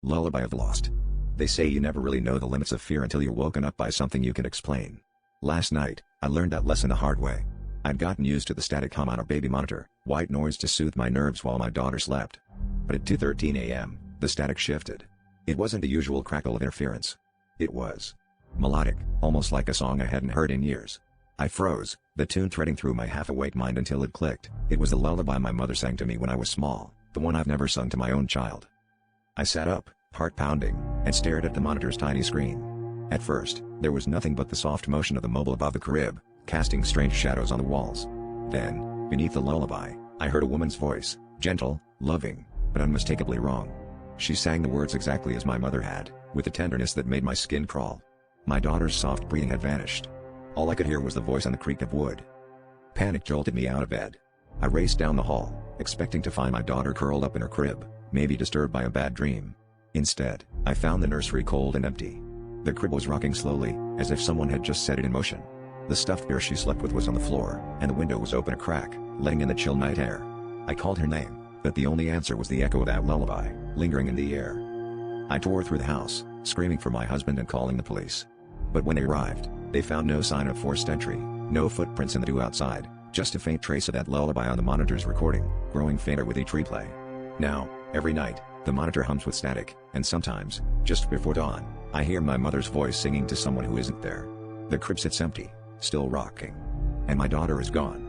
Lullaby of the Lost. They say you never really know the limits of fear until you're woken up by something you can explain. Last night, I learned that lesson the hard way. I'd gotten used to the static hum on our baby monitor, white noise to soothe my nerves while my daughter slept. But at 2:13 a.m., the static shifted. It wasn't the usual crackle of interference. It was melodic, almost like a song I hadn't heard in years. I froze, the tune threading through my half-awake mind until it clicked. It was the lullaby my mother sang to me when I was small, the one I've never sung to my own child. I sat up, heart pounding, and stared at the monitor's tiny screen. At first, there was nothing but the soft motion of the mobile above the crib, casting strange shadows on the walls. Then, beneath the lullaby, I heard a woman's voice, gentle, loving, but unmistakably wrong. She sang the words exactly as my mother had, with a tenderness that made my skin crawl. My daughter's soft breathing had vanished. All I could hear was the voice and the creak of wood. Panic jolted me out of bed. I raced down the hall, expecting to find my daughter curled up in her crib, maybe disturbed by a bad dream. Instead, I found the nursery cold and empty. The crib was rocking slowly, as if someone had just set it in motion. The stuffed bear she slept with was on the floor, and the window was open a crack, letting in the chill night air. I called her name, but the only answer was the echo of that lullaby, lingering in the air. I tore through the house, screaming for my husband and calling the police. But when they arrived, they found no sign of forced entry, no footprints in the dew outside, just a faint trace of that lullaby on the monitor's recording, growing fainter with each replay. Now, every night, the monitor hums with static, and sometimes, just before dawn, I hear my mother's voice singing to someone who isn't there. The crib sits empty, still rocking. And my daughter is gone.